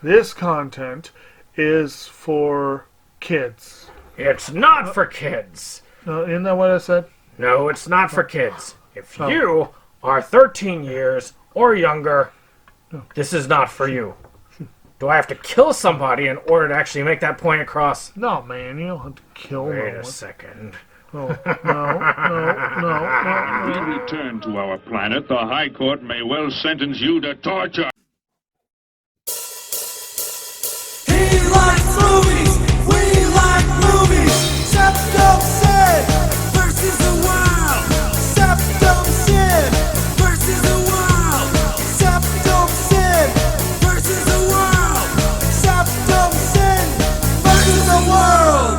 this content is for kids. It's not for kids. Isn't that what I said? No, it's not for kids. If you are 13 years or younger, this is not for you. Do I have to kill somebody in order to actually make that point across? No, man, you don't have to kill Wait no a one. second. Oh, no. When we return to our planet, the High Court may well sentence you to torture. He likes movies, we like movies. SeptumSin versus the world. SeptumSin versus the world. SeptumSin versus the world. SeptumSin versus the world.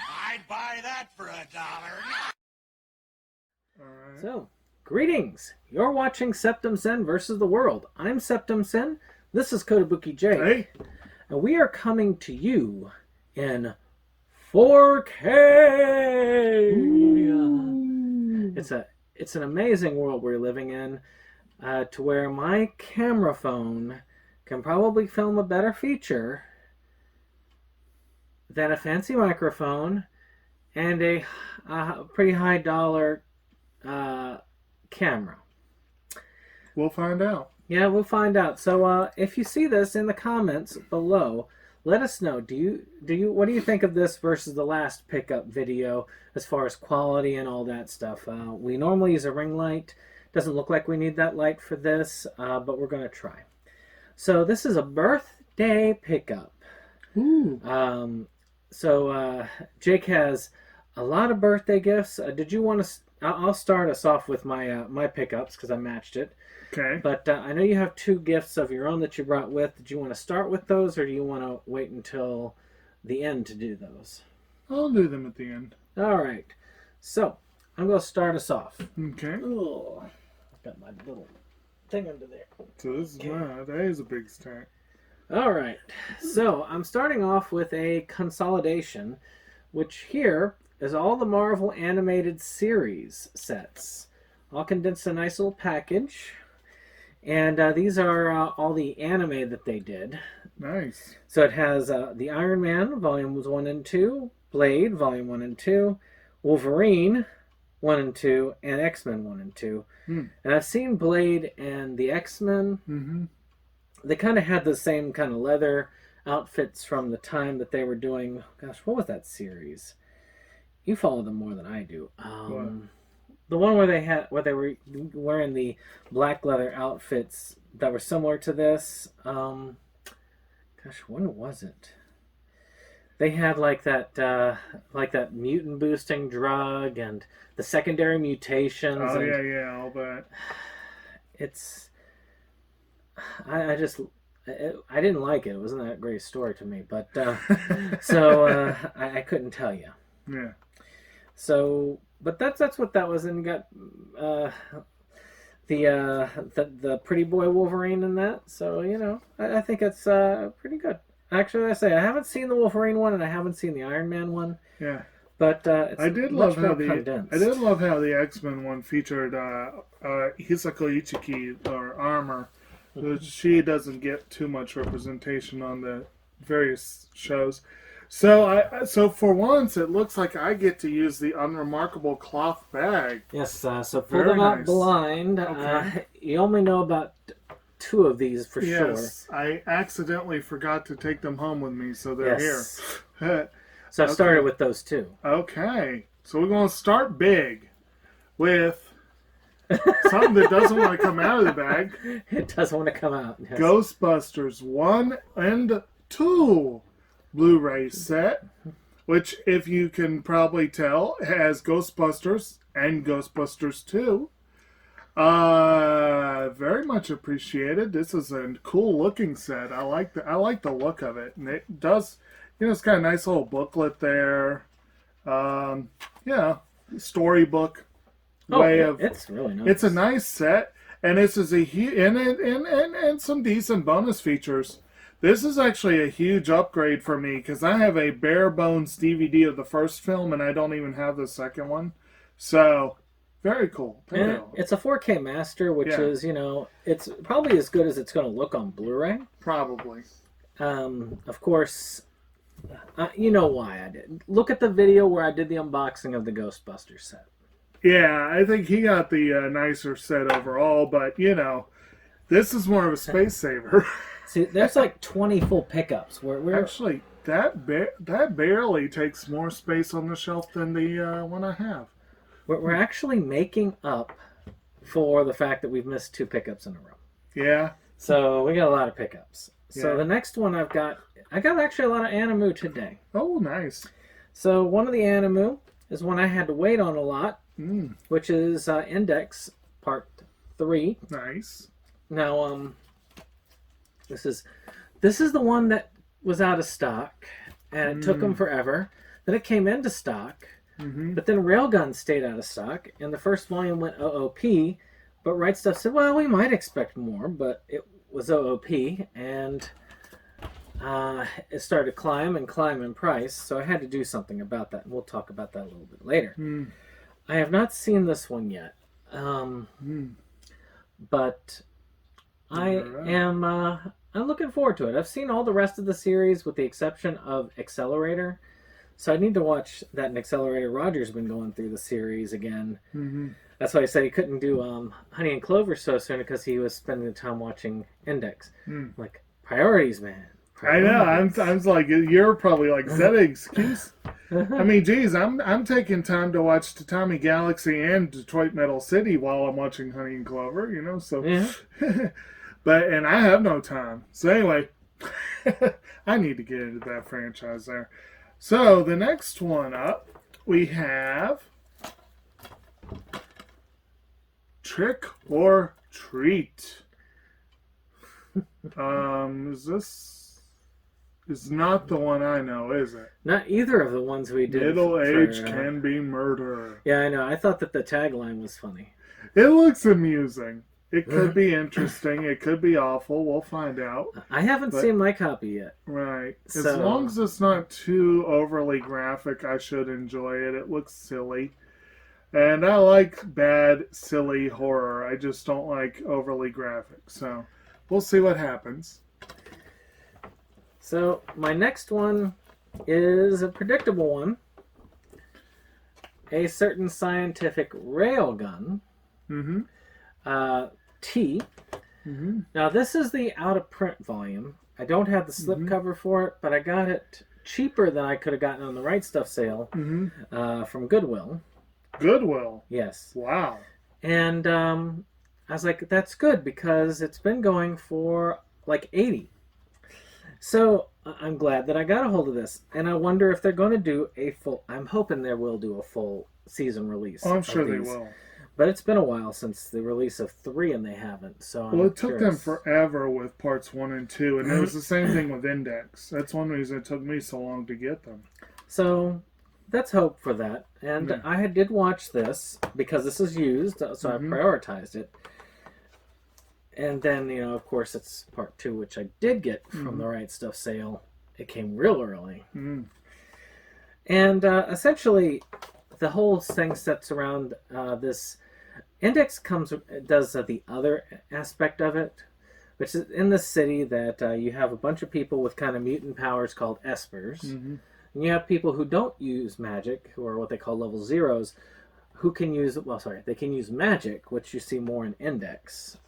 I'd buy that for $1. So, greetings! You're watching SeptumSin versus the world. I'm SeptumSin. This is Kotobukijake. Hey. And we are coming to you in 4K! It's an amazing world we're living in, to where my camera phone can probably film a better feature than a fancy microphone and a pretty high dollar camera. We'll find out. Yeah, we'll find out. So if you see this in the comments below, let us know. What do you think of this versus the last pickup video as far as quality and all that stuff? We normally use a ring light. Doesn't look like we need that light for this, but we're going to try. So this is a birthday pickup. Ooh. So Jake has a lot of birthday gifts. Did you want to? I'll start us off with my my pickups because I matched it. Okay. But I know you have 2 gifts of your own that you brought with. Did you want to start with those, or do you want to wait until the end to do those? I'll do them at the end. All right. So I'm going to start us off. Okay. Oh, I've got my little thing under there. So this is that is a big stack. All right. So I'm starting off with a consolidation, which here is all the Marvel animated series sets, all condensed in a nice little package. And these are all the anime that they did. Nice. So it has the Iron Man, Volumes 1 and 2, Blade, Volume 1 and 2, Wolverine, 1 and 2, and X-Men 1 and 2. And I've seen Blade and the X-Men. Mm-hmm. They kind of had the same kind of leather outfits from the time that they were doing... Gosh, what was that series? You follow them more than I do. The one where they were wearing the black leather outfits that were similar to this. Gosh, when was it? They had like that mutant boosting drug and the secondary mutations. Oh and yeah, all that. It's I didn't like it. It wasn't that great a story to me, but so I couldn't tell you. Yeah. So, but that's what that was, and you got the pretty boy Wolverine in that. So I think it's pretty good. Actually, I haven't seen the Wolverine one, and I haven't seen the Iron Man one. Yeah. But it's I did love how condensed. I did love how the X-Men one featured Hisako Ichiki, or Armor. She doesn't get too much representation on the various shows. So for once, it looks like I get to use the unremarkable cloth bag. Yes, so pull them out blind. Okay. You only know about 2 of these for sure. Yes, I accidentally forgot to take them home with me, so they're here. So I started with those 2. Okay, so we're going to start big with something that doesn't want to come out of the bag. It doesn't want to come out. Yes. Ghostbusters 1 and 2 Blu-ray set, which, if you can probably tell, has Ghostbusters and Ghostbusters 2. Very much appreciated. This is a cool looking set. I like the look of it, and it does. It's got a nice little booklet there. Storybook way of. It's really nice. It's a nice set, and this is and some decent bonus features. This is actually a huge upgrade for me because I have a bare bones DVD of the first film, and I don't even have the second one. So Very cool. And it's a 4K master, which is, it's probably as good as it's going to look on Blu-ray. Probably. Of course, you know why I did. Look at the video where I did the unboxing of the Ghostbusters set. Yeah, I think he got the nicer set overall, but, this is more of a space saver. See, there's like 20 full pickups. Actually, that barely takes more space on the shelf than the one I have. We're actually making up for the fact that we've missed 2 pickups in a row. Yeah. So we got a lot of pickups. So Yeah. the next one I got actually a lot of Animu today. Oh, nice. So one of the Animu is one I had to wait on a lot, which is Index Part 3. Nice. Now, this is the one that was out of stock, and it took them forever. Then it came into stock, but then Railgun stayed out of stock, and the first volume went OOP, but Right Stuff said, well, we might expect more, but it was OOP, and it started to climb in price, so I had to do something about that, and we'll talk about that a little bit later. I have not seen this one yet, but I'm looking forward to it. I've seen all the rest of the series with the exception of Accelerator. So I need to watch that in Accelerator. Roger's been going through the series again. That's why I said he couldn't do Honey and Clover so soon because he was spending the time watching Index. Like, priorities, man. Priorities. I know. I'm like, you're probably like, is that an excuse? I mean, geez, I'm taking time to watch Tatami Galaxy and Detroit Metal City while I'm watching Honey and Clover, so... Yeah. And I have no time. So anyway, I need to get into that franchise there. So the next one up, we have Trick or Treat. Is not the one I know, is it? Not either of the ones we did. Middle age can be murder. Yeah, I know. I thought that the tagline was funny. It looks amusing. It could be interesting. It could be awful. We'll find out. I haven't seen my copy yet. Right. As So- long as it's not too overly graphic, I should enjoy it. It looks silly. And I like bad, silly horror. I just don't like overly graphic. So we'll see what happens. So my next one is a predictable one. A certain scientific railgun. T. Now this is the out of print volume. I don't have the slipcover for it, but I got it cheaper than I could have gotten on the Right Stuff sale from Goodwill. Goodwill. Yes. Wow. And I was like, that's good because it's been going for like $80. So I'm glad that I got a hold of this. And I wonder if they're going to do a full... I'm hoping they will do a full season release. I'm sure of they these. will. But it's been a while since the release of 3 and they haven't. So Well, it took them forever with parts 1 and 2. And it was the same thing with Index. That's one reason it took me so long to get them. So let's hope for that. And I did watch this because this is used, so I prioritized it. And then, of course, it's part 2, which I did get from the Right Stuff sale. It came real early. And essentially, the whole thing sets around this. Index does the other aspect of it, which is in the city that you have a bunch of people with kind of mutant powers called espers. And you have people who don't use magic, who are what they call level zeros, who can use, they can use magic, which you see more in Index.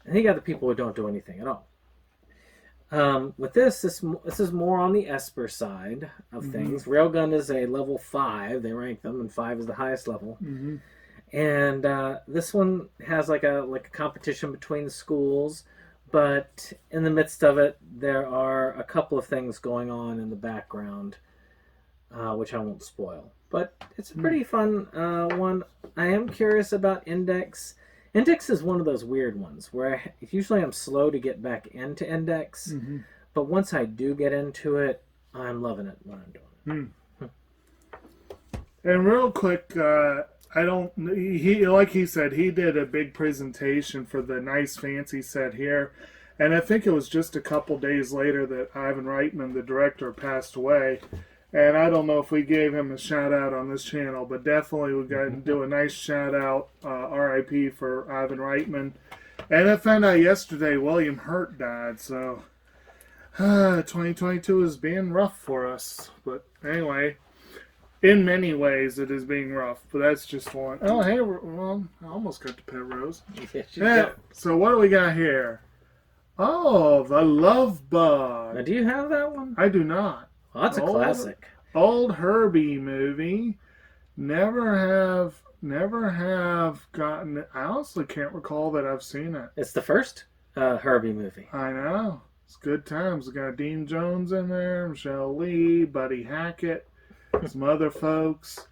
And you got the people who don't do anything at all. With this is more on the Esper side of things. Railgun is a level 5. They rank them, and 5 is the highest level. And this one has like a competition between the schools, but in the midst of it, there are a couple of things going on in the background, which I won't spoil. But it's a pretty fun one. I am curious about Index. Index is one of those weird ones where usually I'm slow to get back into Index, but once I do get into it, I'm loving it when I'm doing it. And real quick, like he said, he did a big presentation for the nice fancy set here, and I think it was just a couple days later that Ivan Reitman, the director, passed away. And I don't know if we gave him a shout out on this channel, but definitely we got to do a nice shout out, RIP for Ivan Reitman. And I found out yesterday William Hurt died, so 2022 is being rough for us. But anyway, in many ways it is being rough, but that's just one. Oh, hey, well, I almost got to pet Rose. Yeah, so what do we got here? Oh, The Love Bug. Now, do you have that one? I do not. Well, that's a classic. Old Herbie movie. Never have gotten. I honestly can't recall that I've seen it. It's the first Herbie movie. I know. It's good times. We got Dean Jones in there, Michelle Lee, Buddy Hackett, some other folks.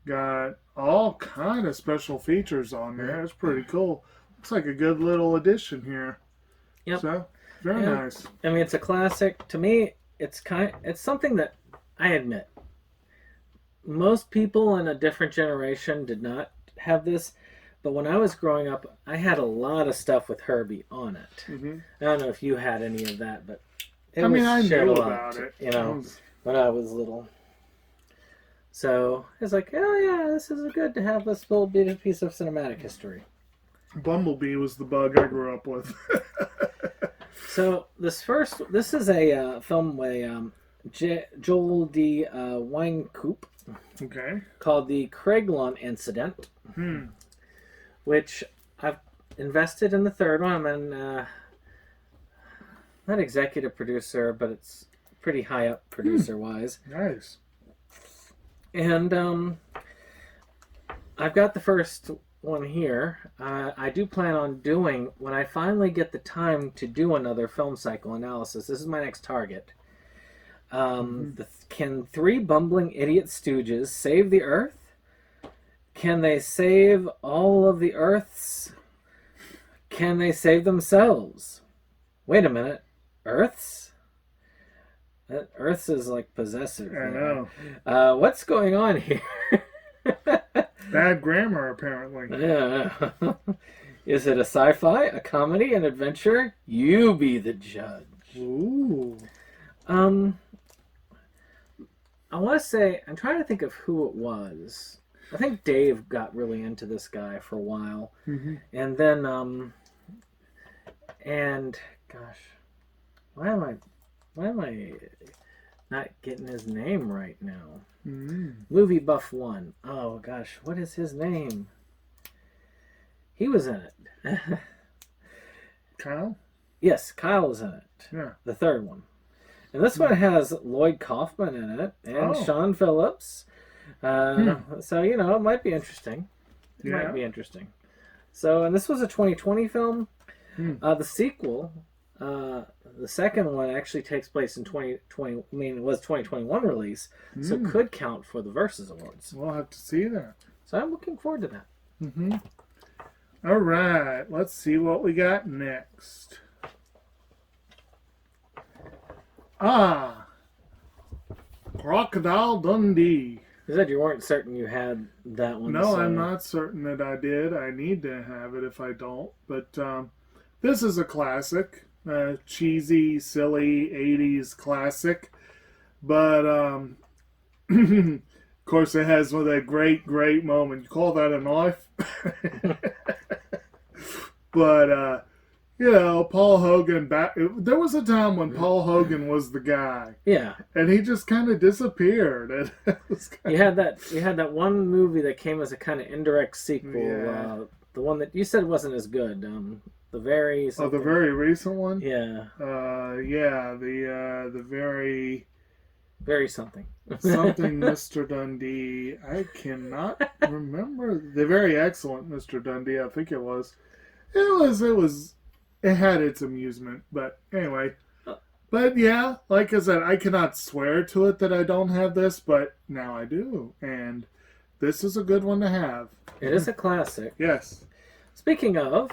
Got all kind of special features on there. It's pretty cool. Looks like a good little addition here. Yep. So very nice. I mean, it's a classic. To me, it's something that I admit most people in a different generation did not have this, but when I was growing up, I had a lot of stuff with Herbie on it. Mm-hmm. I don't know if you had any of that, but I knew about it. When I was little. So it's like, oh yeah, this is good to have this little piece of cinematic history. Bumblebee was the bug I grew up with. So this is a film by Joel D. Wynkoop. Okay. Called the Craiglon Incident, which I've invested in the third one. I'm not executive producer, but it's pretty high up producer-wise. Nice. And I've got the first one here. I do plan on doing, when I finally get the time to do another film cycle analysis, this is my next target. Can three bumbling idiot stooges save the Earth? Can they save all of the Earths? Can they save themselves? Wait a minute. Earths? That Earths is like possessive. I know. What's going on here? Bad grammar, apparently. Yeah. Is it a sci-fi, a comedy, an adventure? You be the judge. Ooh. I want to say, I'm trying to think of who it was. I think Dave got really into this guy for a while. Mm-hmm. And then, and gosh, why am I not getting his name right now? Movie Buff 1. Oh gosh, what is his name? He was in it. Kyle? Yes, Kyle was in it. Yeah. The third one. And this one has Lloyd Kaufman in it and Sean Phillips. So, it might be interesting. It might be interesting. So, and this was a 2020 film. The sequel, the second one actually takes place in 2020. I mean, it was 2021 release, so it could count for the Versus Awards. We'll have to see that. So I'm looking forward to that. All right, let's see what we got next. Crocodile Dundee. You said you weren't certain you had that one. No, I'm not certain that I did. I need to have it if I don't. But this is a classic. Cheesy, silly, 80s classic. But, of course, it has one of that great moment. You call that a knife? But, Paul Hogan there was a time when Paul Hogan was the guy. Yeah. And he just kind of disappeared. You had that one movie that came as a kind of indirect sequel. Yeah. The one that you said wasn't as good. The very recent one? Yeah. The very something. Something Mr. Dundee. I cannot remember. The very excellent Mr. Dundee, I think it was. It had its amusement, but anyway. But yeah, like I said, I cannot swear to it that I don't have this, but now I do. And this is a good one to have. It is a classic. Yes. Speaking of,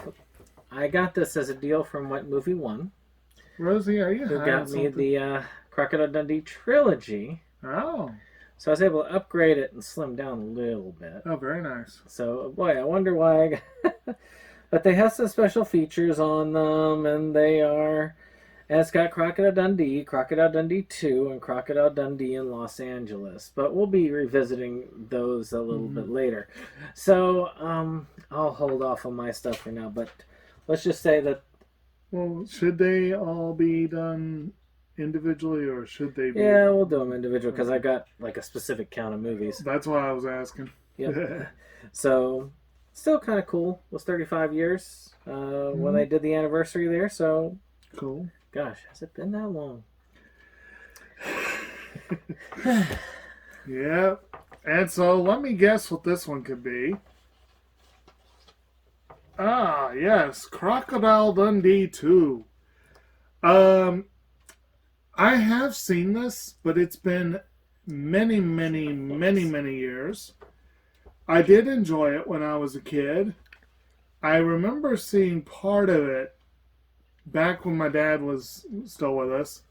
I got this as a deal from What Movie One. Rosie, are you who hiding got me something? the Crocodile Dundee trilogy. Oh. So I was able to upgrade it and slim down a little bit. Oh, very nice. So, boy, I wonder why I got... But they have some special features on them, and they are... And it's got Crocodile Dundee, Crocodile Dundee 2, and Crocodile Dundee in Los Angeles. But we'll be revisiting those a little bit later. So I'll hold off on my stuff for now. But let's just say that... Well, should they all be done individually, or should they be... Yeah, we'll do them individual, because I got like a specific count of movies. That's why I was asking. Yep. So, still kind of cool. It was 35 years when they did the anniversary there. So, Cool. gosh, has it been that long? Yeah. And so let me guess what this one could be. Ah, yes, Crocodile Dundee 2. I have seen this, but it's been many years. I did enjoy it when I was a kid. I remember seeing part of it back when my dad was still with us.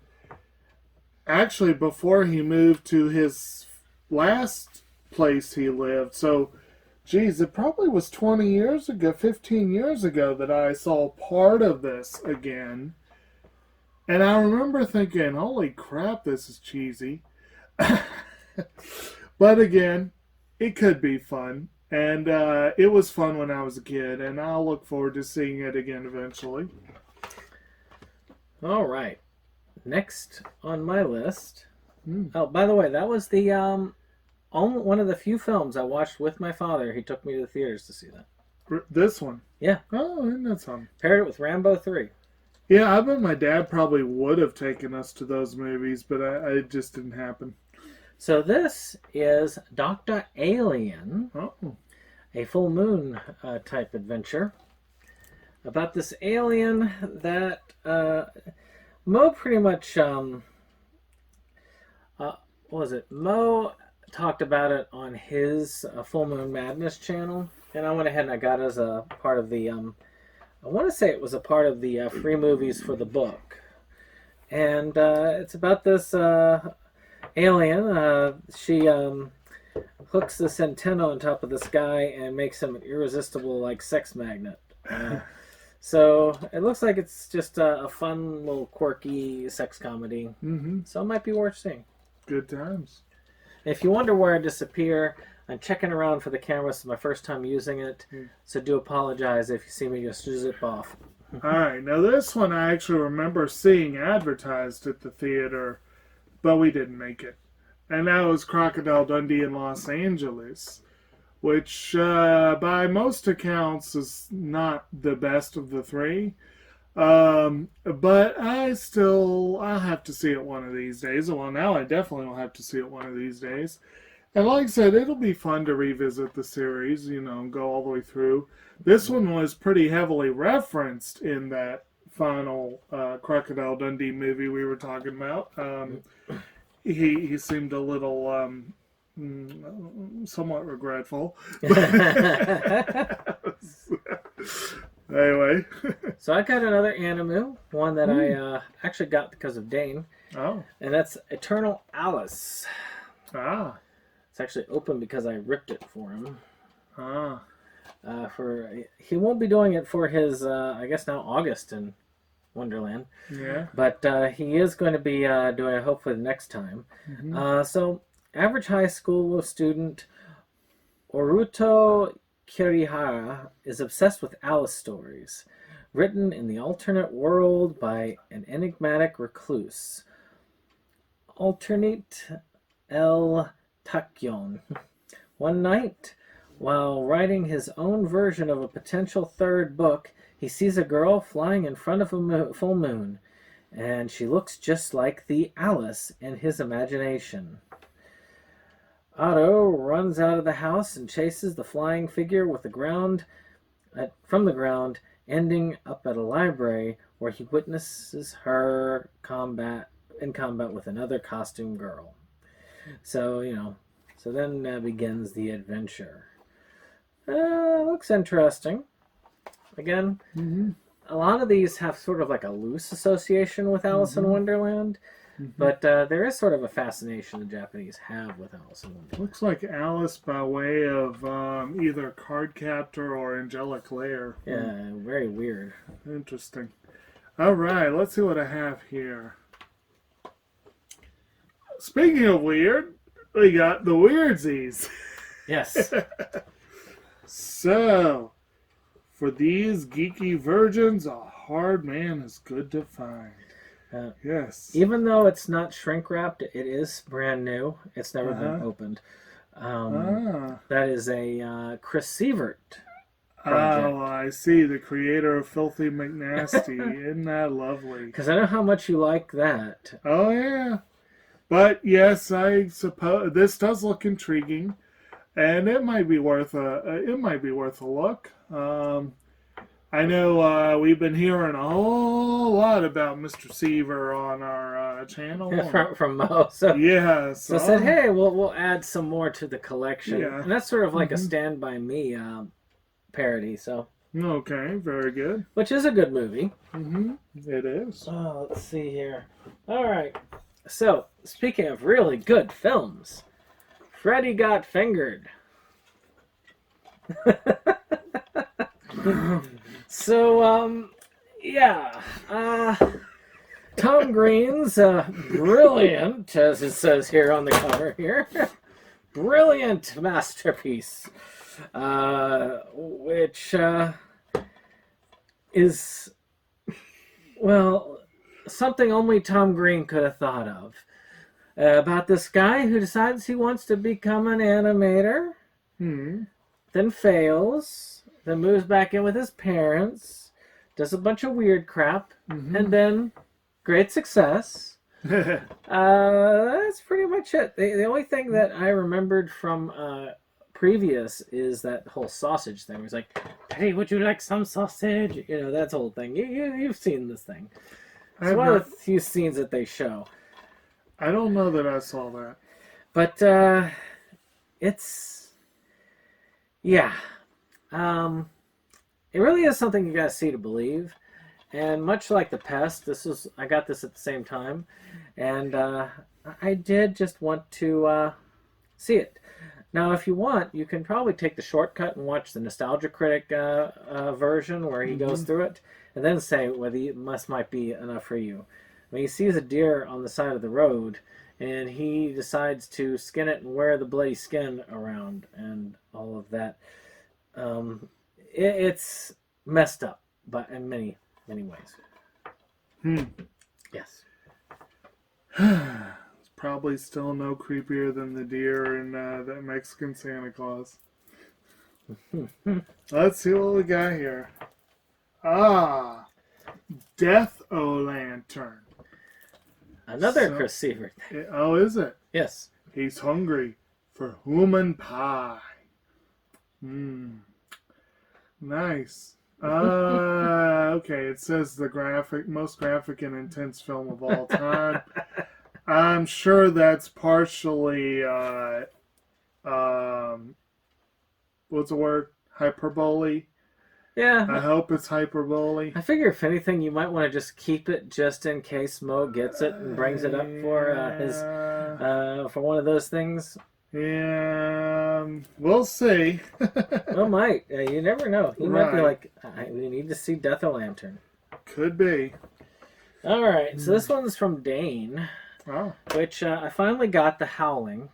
Actually, before he moved to his last place he lived. So, geez, it probably was 20 years ago, 15 years ago that I saw part of this again. And I remember thinking, holy crap, this is cheesy. But again, it could be fun. And it was fun when I was a kid. And I'll look forward to seeing it again eventually. All right. Next on my list. Oh, by the way, that was the only one of the few films I watched with my father. He took me to the theaters to see that. This one? Yeah. Oh, isn't that something? Paired it with Rambo 3. Yeah, I bet my dad probably would have taken us to those movies, but it just didn't happen. So this is Dr. Alien, Oh. a full moon type adventure about this alien that Mo pretty much what was it? Mo talked about it on his Full Moon Madness channel, and I went ahead and I got it as a part of the I want to say it was a part of the free movies for the book, and it's about this alien. She hooks this antenna on top of this guy and makes him an irresistible like sex magnet. So it looks like it's just a fun little quirky sex comedy. Mm-hmm. So it might be worth seeing. Good times. If you wonder where I disappear, I'm checking around for the camera. This is my first time using it, so do apologize if you see me just zip off. All right, now this one I actually remember seeing advertised at the theater, but we didn't make it. And that was Crocodile Dundee in Los Angeles, which by most accounts is not the best of the three. But I'll have to see it one of these days. Well, now I definitely will have to see it one of these days. And like I said, it'll be fun to revisit the series, go all the way through. This one was pretty heavily referenced in that final Crocodile Dundee movie we were talking about. He seemed a little somewhat regretful. Anyway. So I got another Animu, one that I actually got because of Dane. Oh. And that's Eternal Alice. Ah. It's actually open because I ripped it for him. Ah. He won't be doing it for his, I guess now August in Wonderland. Yeah. But he is going to be doing it hopefully the next time. Mm-hmm. So, average high school student Oruto Kirihara is obsessed with Alice stories, written in the alternate world by an enigmatic recluse. Alternate El Takyon. One night, while writing his own version of a potential third book, he sees a girl flying in front of a full moon, and she looks just like the Alice in his imagination. Otto runs out of the house and chases the flying figure from the ground, ending up at a library where he witnesses her in combat with another costume girl. So, so then begins the adventure. Looks interesting. Again, a lot of these have sort of like a loose association with Alice in Wonderland, but there is sort of a fascination the Japanese have with Alice in Wonderland. Looks like Alice by way of either Cardcaptor or Angelic Lair. Yeah, very weird. Interesting. All right, let's see what I have here. Speaking of weird, we got the Weirdzies. Yes. So, for these geeky virgins, a hard man is good to find. Yes. Even though it's not shrink wrapped, it is brand new. It's never been opened. That is a Chris Sievert project. Oh, I see. The creator of Filthy McNasty. Isn't that lovely? Because I know how much you like that. Oh, yeah. But, yes, I suppose this does look intriguing. And it might be worth a look. I know we've been hearing a whole lot about Mr. Seaver on our channel. from Mo. So, Yeah. so I said, hey, we'll add some more to the collection. Yeah. And that's sort of like a Stand By Me parody. So, Okay, very good. which is a good movie. It is. Oh, let's see here. All right. So, speaking of really good films, Freddy Got Fingered. So, yeah. Tom Green's brilliant, as it says here on the cover here, brilliant masterpiece, which is, well, something only Tom Green could have thought of. About this guy who decides he wants to become an animator, then fails, then moves back in with his parents, does a bunch of weird crap, and then great success. That's pretty much it. The only thing that I remembered from previous is that whole sausage thing. It was like, hey, would you like some sausage? You know, that whole thing. You've seen this thing. It's one of the few scenes that they show. I don't know that I saw that. But it's, yeah. It really is something you gotta see to believe. And much like The Pest, I got this at the same time. And I did just want to see it. Now, if you want, you can probably take the shortcut and watch the Nostalgia Critic version where he goes through it. And then say whether it might be enough for you. I mean, he sees a deer on the side of the road, and he decides to skin it and wear the bloody skin around and all of that. It's messed up, but in many, many ways. Yes. It's probably still no creepier than the deer in that Mexican Santa Claus. Let's see what we got here. Death O' Lantern. Another Chris Sievert. Oh, is it? Yes. He's hungry for human pie. Nice. Okay, it says the most graphic and intense film of all time. I'm sure that's partially, what's the word? Hyperbole. Yeah. I hope it's hyperbole. I figure if anything, you might want to just keep it just in case Mo gets it and brings it up for his for one of those things. Yeah, we'll see. Well, might. You never know. He might be like, we need to see Death O' Lantern. Could be. All right. So this one's from Dane, which I finally got The Howling,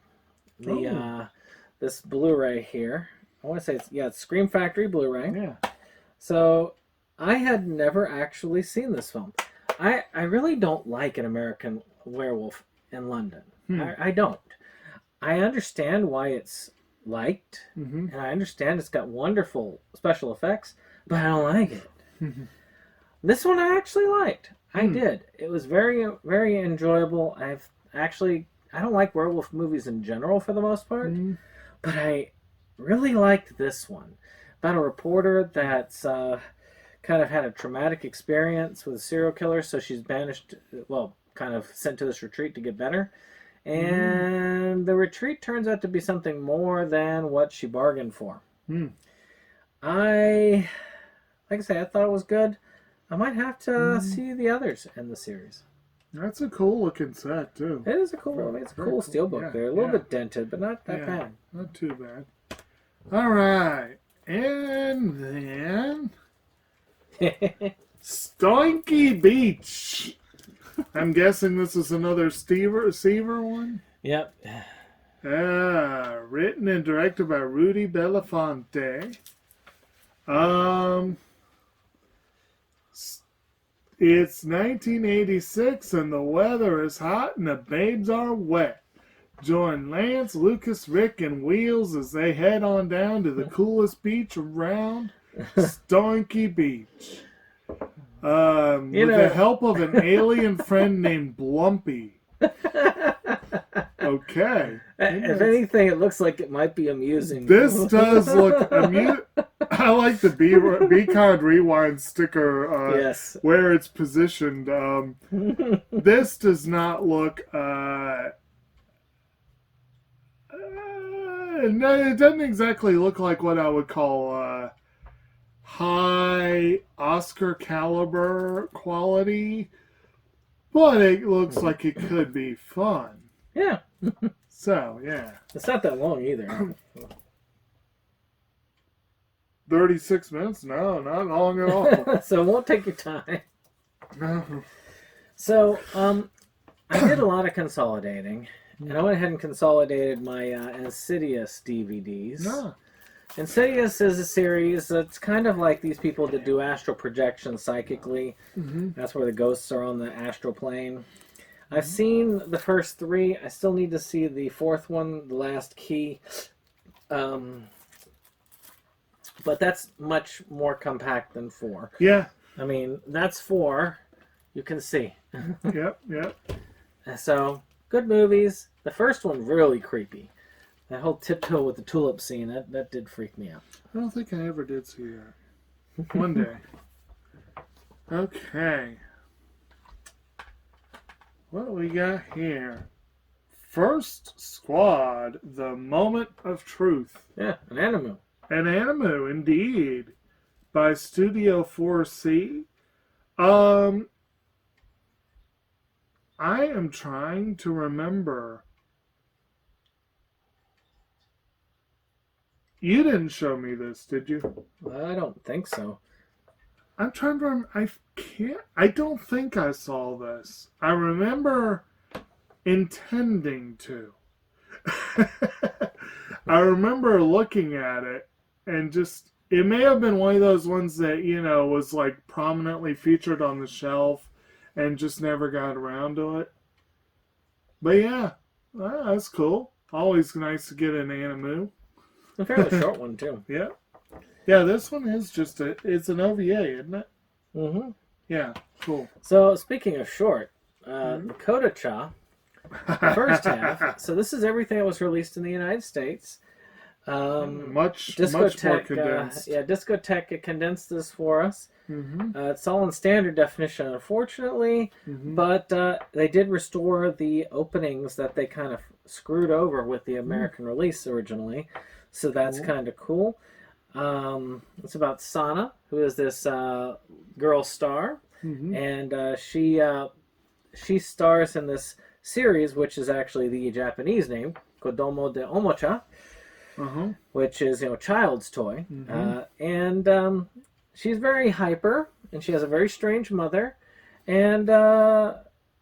this Blu-ray here. I want to say it's Scream Factory Blu-ray. Yeah. So I had never actually seen this film. I really don't like An American Werewolf in London. I don't. I understand why it's liked, and I understand it's got wonderful special effects, but I don't like it. This one I actually liked. I did. It was very, very enjoyable. I don't like werewolf movies in general for the most part, but I really liked this one. About a reporter that's kind of had a traumatic experience with a serial killer, so she's banished, kind of sent to this retreat to get better. And the retreat turns out to be something more than what she bargained for. Like I say, I thought it was good. I might have to see the others in the series. That's a cool looking set too. It is a cool. It's a cool steelbook. Yeah, there, a little bit dented, but not that bad. Not too bad. All right, and then Stoinky Beach. I'm guessing this is another Seaver one. Yep. Written and directed by Rudy Belafonte. It's 1986 and the weather is hot and the babes are wet. Join Lance, Lucas, Rick, and Wheels as they head on down to the coolest beach around, Stoinky Beach. With the help of an alien friend named Blumpy. Okay. If anything, it looks like it might be amusing. This does look amusing. I like the B-Card Rewind sticker yes. where it's positioned. This does not look... no, it doesn't exactly look like what I would call high Oscar caliber quality, but it looks like it could be fun. Yeah. So, yeah. It's not that long either. 36 minutes? No, not long at all. So it won't take your time. No. So, I did a lot of consolidating. And I went ahead and consolidated my Insidious DVDs. No. Insidious is a series that's kind of like these people that do astral projection psychically. Mm-hmm. That's where the ghosts are on the astral plane. I've seen the first three. I still need to see the fourth one, The Last Key. But that's much more compact than 4. Yeah. I mean, that's 4. You can see. Yep. So, good movies. The first one, really creepy. That whole tiptoe with the tulip scene, that did freak me out. I don't think I ever did see that. One day. Okay. What do we got here? First Squad, The Moment of Truth. Yeah, an animal. An Animu, indeed. By Studio 4C. I am trying to remember. You didn't show me this, did you? I don't think so. I'm trying to remember. I don't think I saw this. I remember intending to. I remember looking at it and just, it may have been one of those ones that, was like prominently featured on the shelf and just never got around to it. But yeah, that's cool. Always nice to get an Animu. A fairly short one, too. Yeah. Yeah, this one is just it's an OVA, isn't it? Mm-hmm. Yeah, cool. So, speaking of short, the Kotobukijake, the first half. So this is everything that was released in the United States. Much more condensed. Discotheque condensed this for us. Mm-hmm. It's all in standard definition, unfortunately, but they did restore the openings that they kind of screwed over with the American release originally. So that's kind of cool. It's about Sana, who is this girl star, and she stars in this series, which is actually the Japanese name, Kodomo de Omocha, which is child's toy, and she's very hyper, and she has a very strange mother, and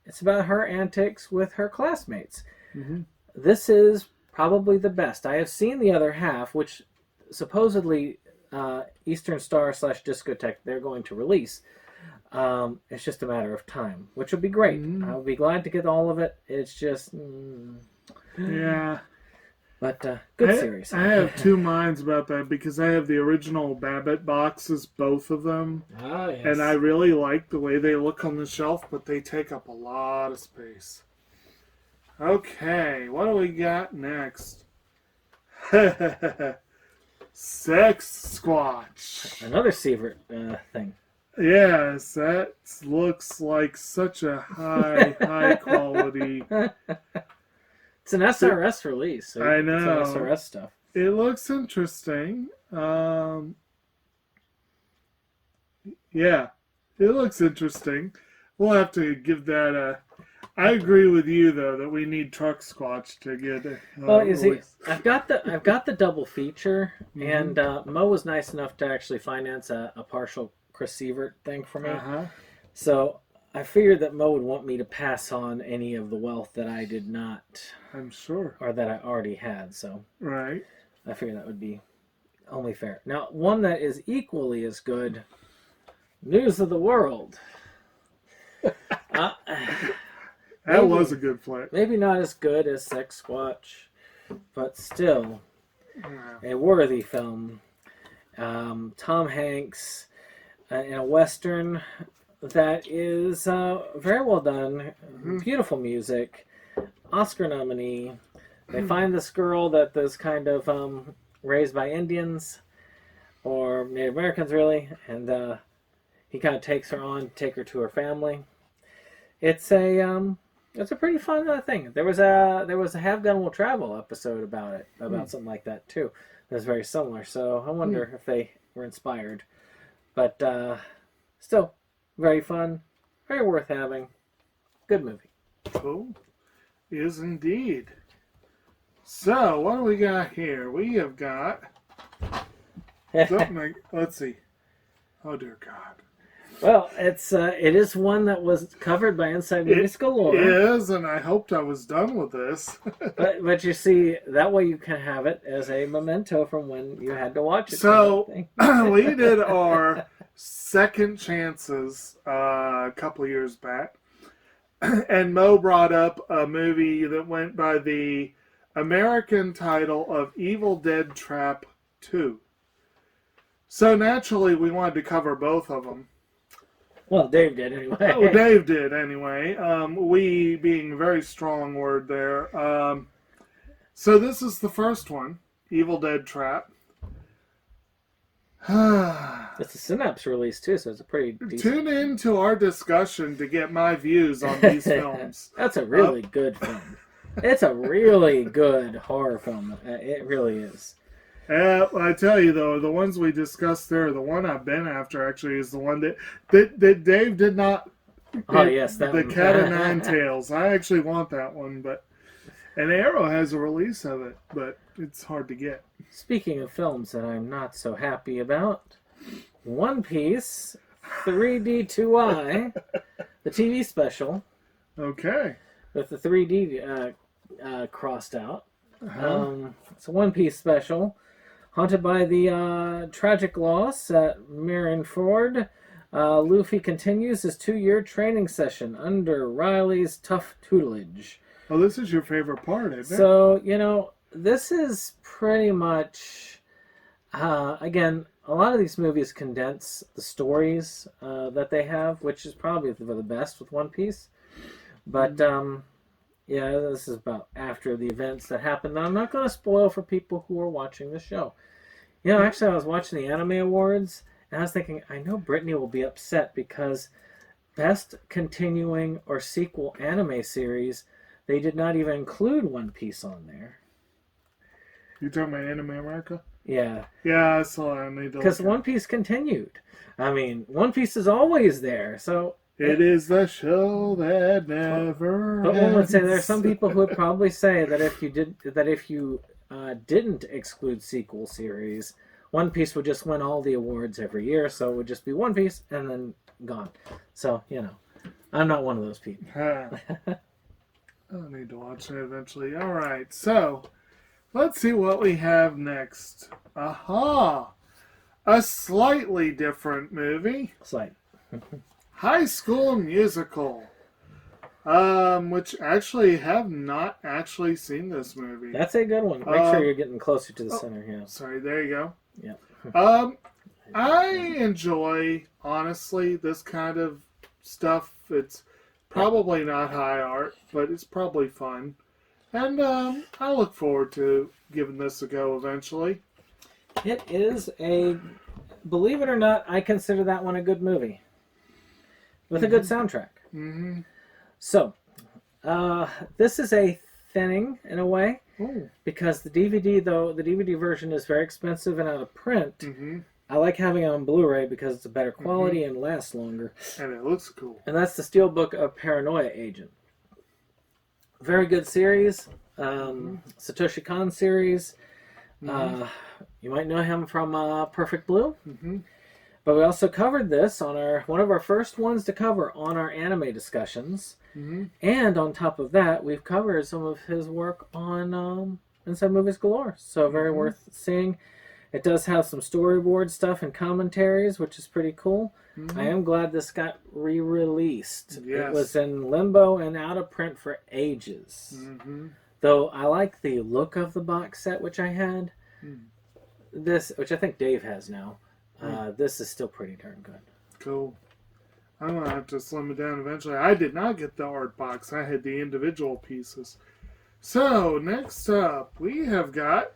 it's about her antics with her classmates. This is probably the best. I have seen the other half, which supposedly Eastern Star / Discotheque they're going to release. It's just a matter of time, which would be great. I'll be glad to get all of it. It's just yeah. But good series. I have two minds about that because I have the original Babbitt boxes, both of them. Ah, yes. And I really like the way they look on the shelf, but they take up a lot of space. Okay, what do we got next? Sex Squatch. Another Sievert thing. Yes, that looks like such a high quality. It's an SRS release. So I know. It's SRS stuff. It looks interesting. Yeah, it looks interesting. We'll have to give that a... I agree with you though that we need Truck Squatch to get. Well, you see, I've got the double feature, and Mo was nice enough to actually finance a partial Chris Evert thing for me. Uh-huh. So I figured that Mo would want me to pass on any of the wealth that I did not, I'm sure. or that I already had. So Right. I figured that would be only fair. Now, one that is equally as good, News of the World. That Maybe- was a good flick. Maybe not as good as Sex Squatch, but still Yeah. a worthy film. Tom Hanks in a Western that is very well done, beautiful music, Oscar nominee. They find this girl that is kind of raised by Indians or Native Americans, really, and he kind of takes her on, take her to her family. It's a pretty fun thing. There was a Have Gun Will Travel episode about it, about something like that too. That's very similar. So I wonder if they were inspired, but still very fun, very worth having. Good movie. Cool. Is indeed. So, what do we got here? We have got something like, let's see. Oh, dear God. Well, it is one that was covered by Inside Movies Galore. It is, and I hoped I was done with this. But you see, that way you can have it as a memento from when you had to watch it. So, we did our second chances a couple of years back, and Mo brought up a movie that went by the American title of Evil Dead Trap 2. So, naturally, we wanted to cover both of them. Well, Dave did anyway. Oh, Dave did anyway. We being a very strong word there. So this is the first one, Evil Dead Trap. It's a Synapse release too, so it's a pretty decent. Tune in to our discussion to get my views on these films. That's a really good film. It's a really good horror film. It really is. I tell you though, the ones we discussed there, the one I've been after actually is the one that Dave did not. Oh yes, that the one. Cat o' Nine Tails. I actually want that one, and Arrow has a release of it, but it's hard to get. Speaking of films that I'm not so happy about, One Piece 3D2I, the TV special Okay. with the 3D crossed out. It's a One Piece special. Haunted by the tragic loss at Marineford, Luffy continues his 2-year training session under Riley's tough tutelage. Oh, this is your favorite part, isn't it? So, this is pretty much, again, a lot of these movies condense the stories that they have, which is probably for the best with One Piece. But, yeah, this is about after the events that happened. Now, I'm not going to spoil for people who are watching the show. Actually, I was watching the Anime Awards, and I was thinking, I know Brittany will be upset because Best Continuing or Sequel Anime Series, they did not even include One Piece on there. You talking about Anime America? Yeah. Yeah, I saw it. I need to Because look at One Piece continued. I mean, One Piece is always there, so... It is the show that never But one would say there are ends. some people who would probably say that if you didn't exclude sequel series, One Piece would just win all the awards every year, so it would just be One Piece and then gone. So, I'm not one of those people. I'll need to watch it eventually. All right, so let's see what we have next. Aha! A slightly different movie. Slight. High School Musical. Which actually have not actually seen this movie. That's a good one. Make sure you're getting closer to the center here. Sorry, there you go. Yeah. I enjoy, honestly, this kind of stuff. It's probably not high art, but it's probably fun. And I look forward to giving this a go eventually. It is believe it or not, I consider that one a good movie. With a good soundtrack. Mm-hmm. So, this is a thinning in a way. Ooh. Because the DVD version is very expensive and out of print. Mm-hmm. I like having it on Blu-ray because it's a better quality and lasts longer. And it looks cool. And that's the Steelbook of Paranoia Agent. Very good series. Satoshi Kon series. You might know him from Perfect Blue. Mm-hmm. But we also covered this on one of our first ones to cover on our anime discussions. Mm-hmm. And on top of that, we've covered some of his work on Inside Movies Galore. So very worth seeing. It does have some storyboard stuff and commentaries, which is pretty cool. Mm-hmm. I am glad this got re-released. Yes. It was in limbo and out of print for ages. Mm-hmm. Though I like the look of the box set, which I had. This, which I think Dave has now. This is still pretty darn good. Cool. I'm going to have to slim it down eventually. I did not get the art box. I had the individual pieces. So, next up, we have got...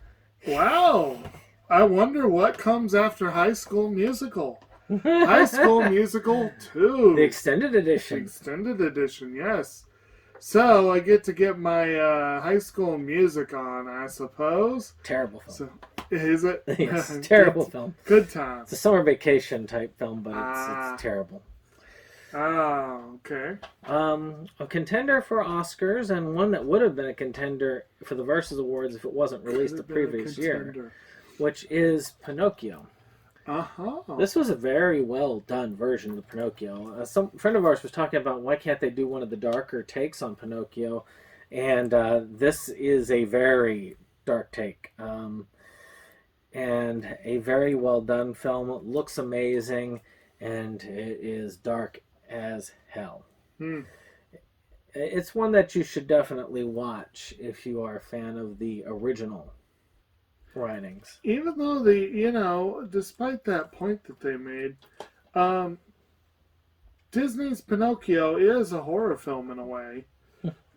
Wow! I wonder what comes after High School Musical. High School Musical 2. The extended edition. Extended edition, yes. So, I get to get my High School Music on, I suppose. Terrible film. So, is it? Yes, terrible film. Good time. It's a summer vacation type film, but it's terrible. Oh, okay. A contender for Oscars, and one that would have been a contender for the Versus Awards if it wasn't released the previous year, which is Pinocchio. Uh-huh. This was a very well done version of Pinocchio. Some friend of ours was talking about why can't they do one of the darker takes on Pinocchio, and this is a very dark take. And a very well done film. It looks amazing, and it is dark as hell. It's one that you should definitely watch if you are a fan of the original writings. Even though despite that point that they made, Disney's Pinocchio is a horror film in a way.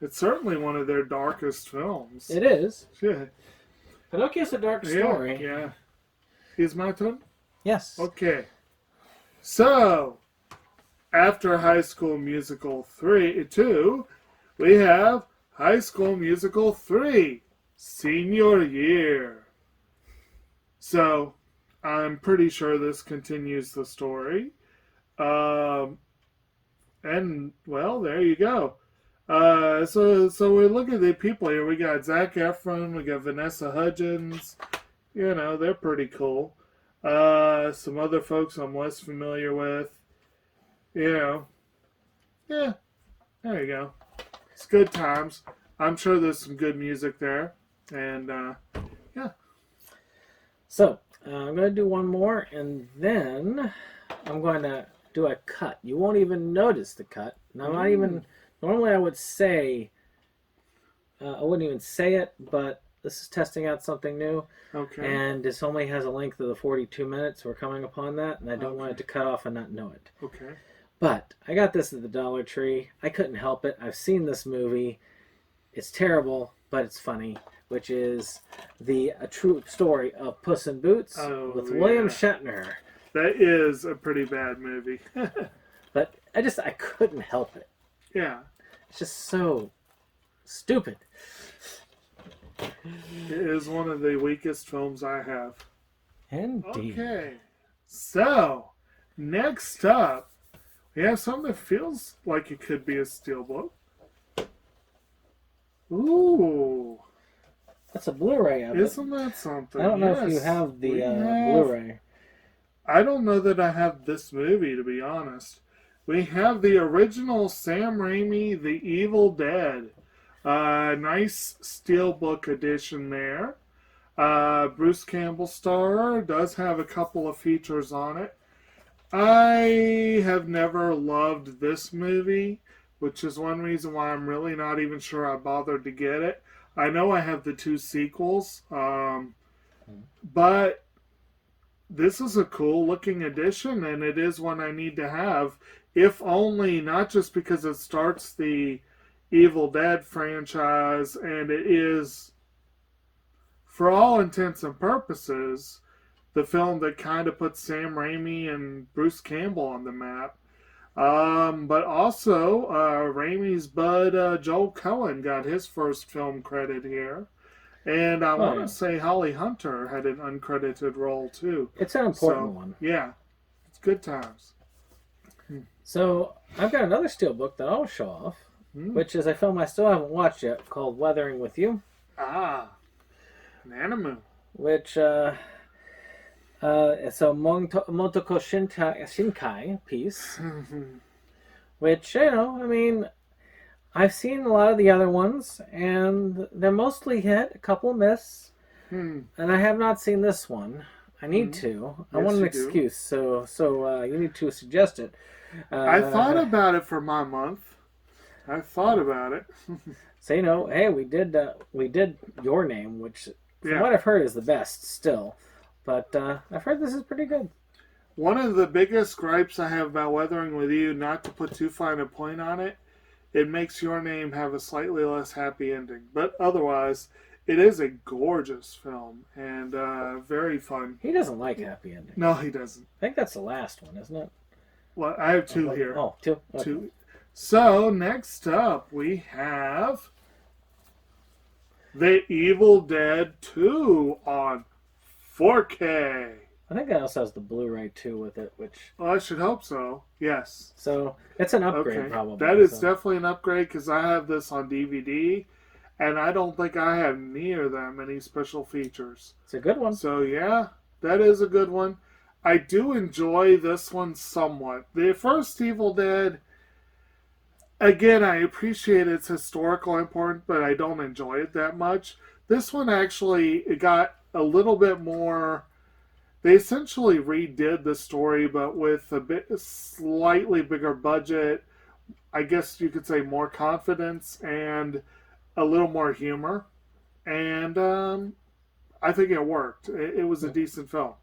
It's certainly one of their darkest films. It is. Yeah. Pinocchio's a dark story. Yeah. Is my turn? Yes. Okay. So, after High School Musical 2, we have High School Musical 3, Senior Year. So, I'm pretty sure this continues the story. And, well, there you go. So we look at the people here. We got Zac Efron, we got Vanessa Hudgens. You know, they're pretty cool. Some other folks I'm less familiar with. Yeah, there you go. It's good times. I'm sure there's some good music there. And, yeah. So, I'm going to do one more, and then I'm going to do a cut. You won't even notice the cut. Now, not even... Normally I would say... I wouldn't even say it, but this is testing out something new. Okay. And this only has a length of the 42 minutes. We're coming upon that, and I don't want it to cut off and not know it. Okay. But I got this at the Dollar Tree. I couldn't help it. I've seen this movie. It's terrible, but it's funny, which is a true story of Puss in Boots with William Shatner. That is a pretty bad movie. But I couldn't help it. Yeah. It's just so stupid. It is one of the weakest films I have. Indeed. Okay. So, next up, we have something that feels like it could be a Steelbook. Ooh. That's a Blu-ray of it. Isn't that something? I don't know if you have the Blu-ray. I don't know that I have this movie, to be honest. We have the original Sam Raimi, The Evil Dead. Nice Steelbook edition there. Bruce Campbell star, does have a couple of features on it. I have never loved this movie, which is one reason why I'm really not even sure I bothered to get it. I know I have the 2 sequels, but this is a cool looking edition, and it is one I need to have, if only not just because it starts the Evil Dead franchise, and it is, for all intents and purposes, the film that kind of puts Sam Raimi and Bruce Campbell on the map. But also, Raimi's bud Joel Cohen got his first film credit here. And I want to say Holly Hunter had an uncredited role too. It's an important one. Yeah, it's good times. So, I've got another Steelbook that I'll show off, which is a film I still haven't watched yet, called Weathering with You. Ah, an anime. Which, So Motoko Shinkai piece, which, I mean, I've seen a lot of the other ones, and they're mostly hit, a couple miss, and I have not seen this one. I need to. I want an excuse, so you need to suggest it. I thought about it for my month. I thought about it. So, hey, we did Your Name, which, from what I've heard, is the best still. But I've heard this is pretty good. One of the biggest gripes I have about Weathering with You, not to put too fine a point on it, it makes Your Name have a slightly less happy ending. But otherwise, it is a gorgeous film and very fun. He doesn't like happy endings. No, he doesn't. I think that's the last one, isn't it? Well, I have two here. Oh, two? Okay. Two. So, next up, we have The Evil Dead 2 on 4K. I think it also has the Blu-ray too with it, which... Well, I should hope so. Yes. So, it's an upgrade probably. That is definitely an upgrade because I have this on DVD, and I don't think I have near that many special features. It's a good one. So, yeah, that is a good one. I do enjoy this one somewhat. The first Evil Dead, again, I appreciate its historical importance, but I don't enjoy it that much. This one actually, it got a little bit more... They essentially redid the story, but with a slightly bigger budget. I guess you could say more confidence and a little more humor. And I think it worked. It was a decent film.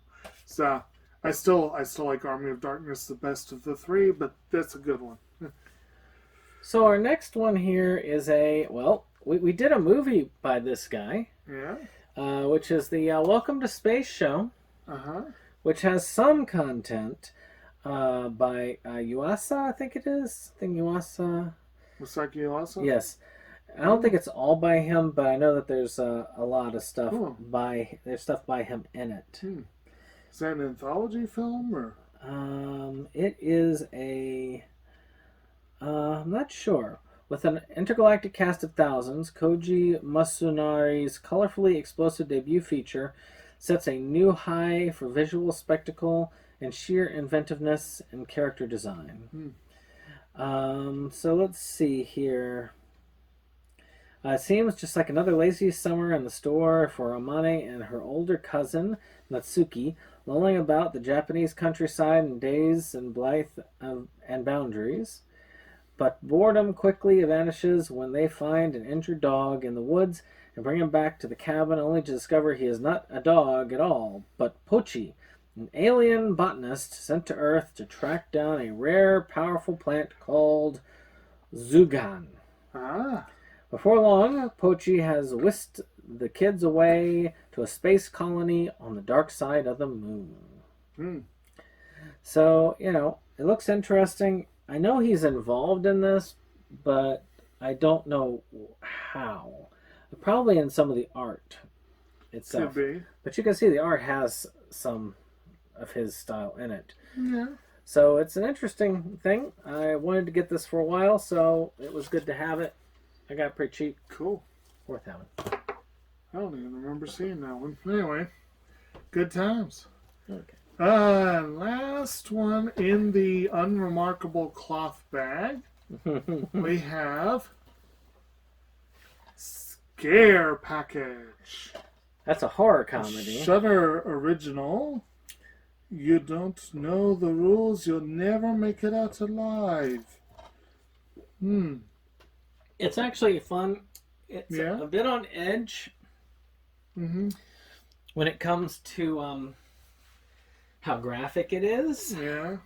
So I still like Army of Darkness the best of the three, but that's a good one. So our next one here is we did a movie by this guy. Yeah. Which is the Welcome to Space show. Which has some content by Yuasa, I think it is. I think Yuasa. Masaki Yuasa? Yes. I don't think it's all by him, but I know that there's a lot of stuff there's stuff by him in it. Is that an anthology film or? It is I'm not sure. With an intergalactic cast of thousands, Koji Masunari's colorfully explosive debut feature sets a new high for visual spectacle and sheer inventiveness and character design. So let's see here. It seems just like another lazy summer in the store for Amane and her older cousin, Natsuki, lolling about the Japanese countryside in days and blithe and boundaries. But boredom quickly vanishes when they find an injured dog in the woods and bring him back to the cabin, only to discover he is not a dog at all, but Pochi, an alien botanist sent to Earth to track down a rare, powerful plant called Zugan. Before long, Pochi has whisked the kids away to a space colony on the dark side of the moon. So, it looks interesting. I know he's involved in this, but I don't know how. Probably in some of the art itself. Could be. But you can see the art has some of his style in it. Yeah. So it's an interesting thing. I wanted to get this for a while, so it was good to have it. I got it pretty cheap. Cool. Worth having. I don't even remember seeing that one. Anyway, good times. Okay. Last one in the unremarkable cloth bag, we have Scare Package. That's a horror comedy. Shudder original. You don't know the rules, you'll never make it out alive. It's actually fun. It's a bit on edge. When it comes to how graphic it is. Yeah.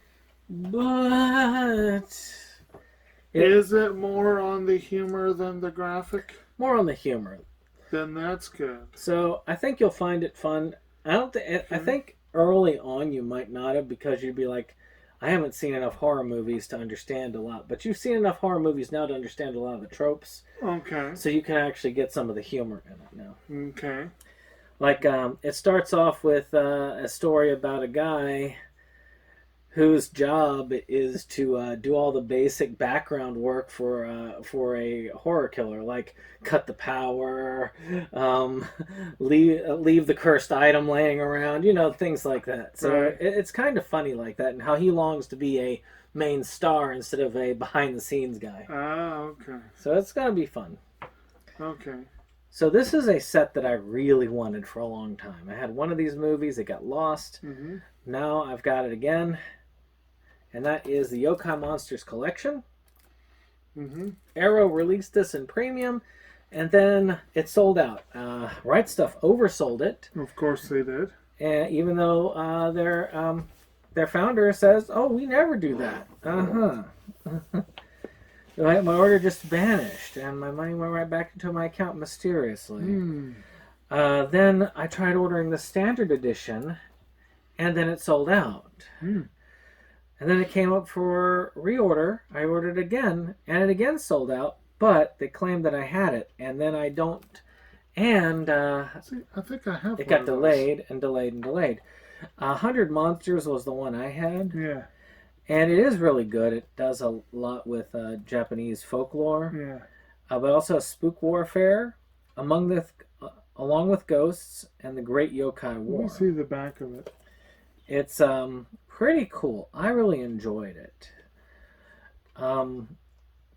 But is it more on the humor than the graphic? More on the humor. Then that's good. So I think you'll find it fun. I think early on you might not have, because you'd be like, I haven't seen enough horror movies to understand a lot. But you've seen enough horror movies now to understand a lot of the tropes. Okay. So you can actually get some of the humor in it now. Okay. Like, it starts off with a story about a guy whose job is to do all the basic background work for a horror killer, like cut the power, leave the cursed item laying around, things like that. So Right. it's kind of funny like that, and how he longs to be a main star instead of a behind the scenes guy. Ah, okay. So it's gonna be fun. Okay. So this is a set that I really wanted for a long time. I had one of these movies, it got lost. Mm-hmm. Now I've got it again. And that is the Yokai Monsters collection. Mm-hmm. Arrow released this in premium, and then it sold out. Right Stuff oversold it, Of course they did. and even though their founder says, "Oh, we never do that." My order just vanished, and my money went right back into my account mysteriously. Then I tried ordering the standard edition, and then it sold out. And then it came up for reorder. I ordered it again, and it again sold out, but they claimed that I had it, and then I don't. And See, I think I have it one got of those. delayed and delayed and delayed. 100 Monsters was the one I had, Yeah. and it is really good. It does a lot with Japanese folklore, Yeah. but also Spook Warfare, along with Ghosts and the Great Yokai Let War. me see the back of it. It's pretty cool. I really enjoyed it.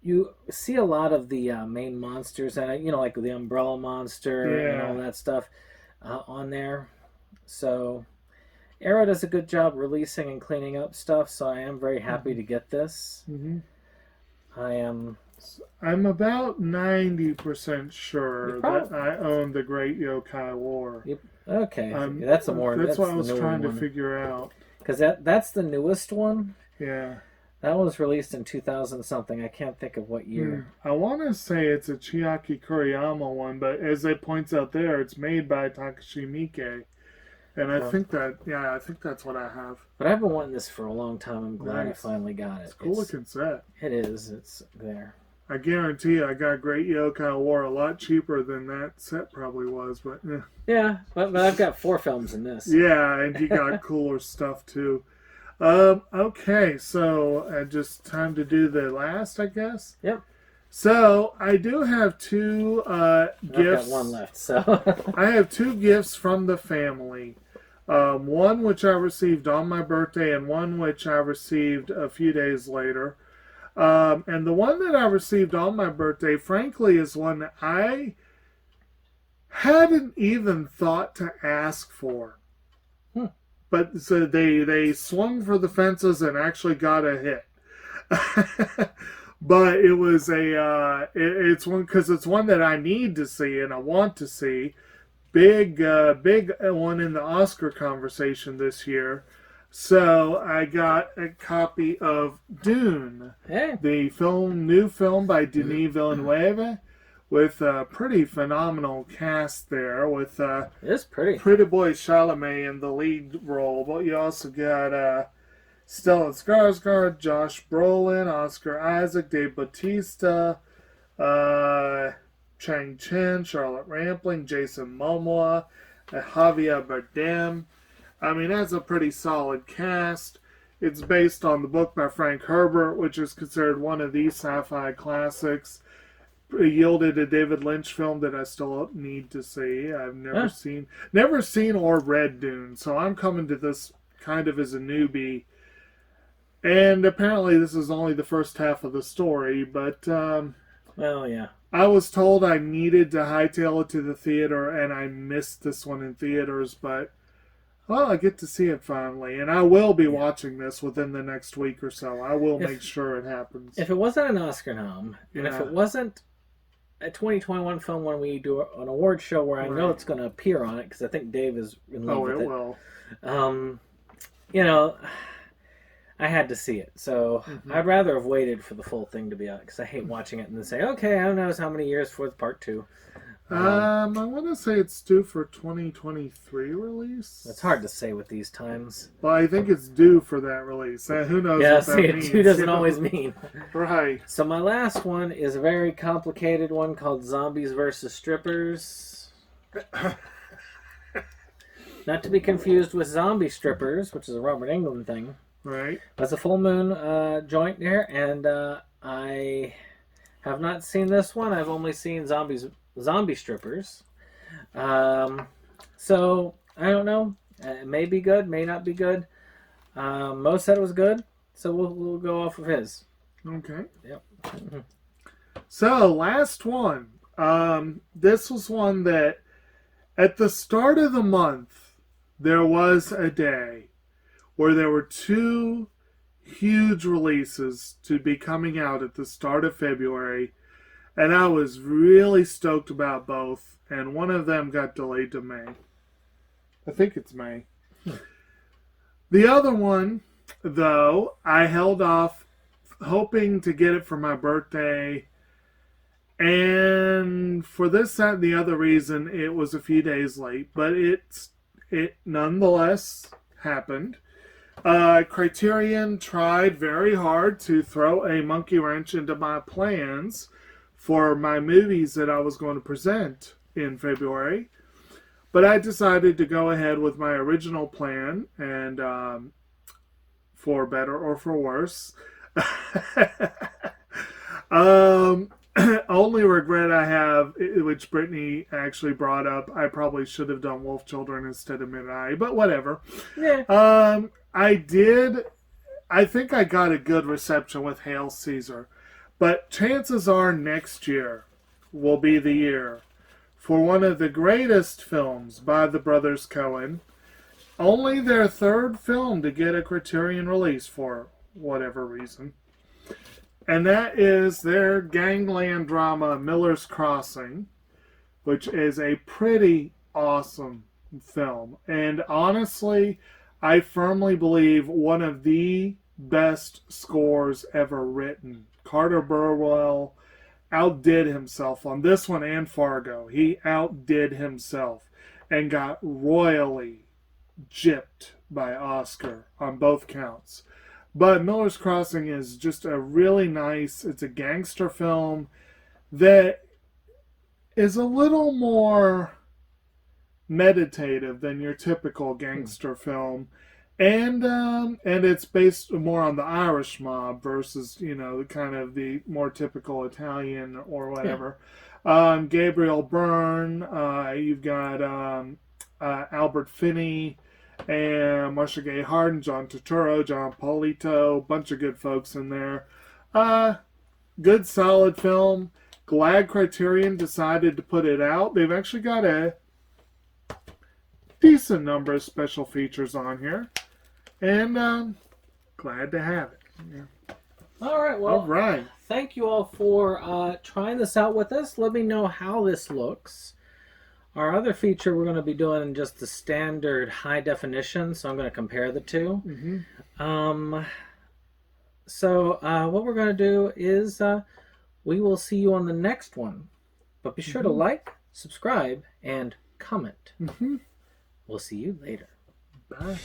You see a lot of the main monsters, and like the Umbrella Monster and Yeah. all that stuff on there. So Arrow does a good job releasing and cleaning up stuff. So I am very happy to get this. Mm-hmm. I am. I'm about 90% sure You that probably- I own the Great Yokai War. Okay, that's the more. That's what I was the newer trying to one. figure out. Because that's the newest one. Yeah. That was released in 2000 something. I can't think of what year. I want to say it's a Chiaki Kuriyama one, but as it points out there, it's made by Takashi Miike. And I think that's what I have. But I've been wanting this for a long time. I'm glad Nice. I finally got it. It's a cool looking set. It is. It's there. I guarantee you I got Great Yokai War a lot cheaper than that set probably was, but Yeah, but I've got 4 films in this. yeah, and you got cooler stuff too. Okay, so just time to do the last, I guess. Yep. So I do have 2 I've gifts. got 1 left, so. I have 2 gifts from the family. One which I received on my birthday, and one which I received a few days later. And the one that I received on my birthday, frankly, is one that I hadn't even thought to ask for. But so they swung for the fences and actually got a hit. But it was it's one that I need to see and I want to see. Big one in the Oscar conversation this year. So I got a copy of Dune, Hey. the new film by Denis Villeneuve, with a pretty phenomenal cast there, with It's pretty. Pretty Boy Chalamet in the lead role. But you also got Stellan Skarsgård, Josh Brolin, Oscar Isaac, Dave Bautista, Chang Chen, Charlotte Rampling, Jason Momoa, Javier Bardem. I mean, that's a pretty solid cast. It's based on the book by Frank Herbert, which is considered one of the sci-fi classics. It yielded a David Lynch film that I still need to see. I've never seen or read Dune, so I'm coming to this kind of as a newbie. And apparently this is only the first half of the story, but Well, yeah. I was told I needed to hightail it to the theater, and I missed this one in theaters, but well, I get to see it finally, and I will be watching this within the next week or so. I will make sure it happens. If it wasn't an Oscar nom, and if Yeah. it wasn't a 2021 film when we do an award show where I know Right. it's going to appear on it, because I think Dave is in love Oh, with it it. will. I had to see it. So I'd rather have waited for the full thing to be out, because I hate watching it and then say, okay, who knows how many years for part 2. I want to say it's due for 2023 release. It's hard to say with these times. Well, I think it's due for that release. Who knows Yeah, what that see, means? 2 doesn't always mean. Right. So my last one is a very complicated one called Zombies vs. Strippers. Not to be confused with Zombie Strippers, which is a Robert Englund thing. Right. That's a full moon joint there, and I have not seen this one. I've only seen zombie strippers. So I don't know. It may be good, may not be good. Mo said it was good, so we'll go off of his. Okay. Yep. So, last one. This was one that at the start of the month, there was a day where there were two huge releases to be coming out at the start of February, and I was really stoked about both, and one of them got delayed to May. I think it's May. The other one, though, I held off hoping to get it for my birthday, and for this, that, and the other reason, it was a few days late, but it nonetheless happened. Criterion tried very hard to throw a monkey wrench into my plans for my movies that I was going to present in February, but I decided to go ahead with my original plan, and for better or for worse. Only regret I have, which Brittany actually brought up, I probably should have done Wolf Children instead of Midnight, but whatever. Yeah. I think I got a good reception with Hail Caesar, but chances are next year will be the year for one of the greatest films by the brothers Coen, only their third film to get a Criterion release for whatever reason. And that is their gangland drama, Miller's Crossing, which is a pretty awesome film. And honestly, I firmly believe one of the best scores ever written. Carter Burwell outdid himself on this one and Fargo. He outdid himself and got royally gypped by Oscar on both counts. But Miller's Crossing is just a really nice, it's a gangster film that is a little more meditative than your typical gangster film. And it's based more on the Irish mob versus, the kind of the more typical Italian or whatever. Yeah. Gabriel Byrne, you've got Albert Finney, and Marcia Gay Harden, John Turturro, John Polito, bunch of good folks in there. Good, solid film. Glad Criterion decided to put it out. They've actually got a decent number of special features on here. And glad to have it. Yeah. All right, well, all right. Thank you all for trying this out with us. Let me know how this looks. Our other feature we're going to be doing in just the standard high definition, so I'm going to compare the two. Mm-hmm. So what we're going to do is we will see you on the next one. But be sure to like, subscribe, and comment. Mm-hmm. We'll see you later. Bye.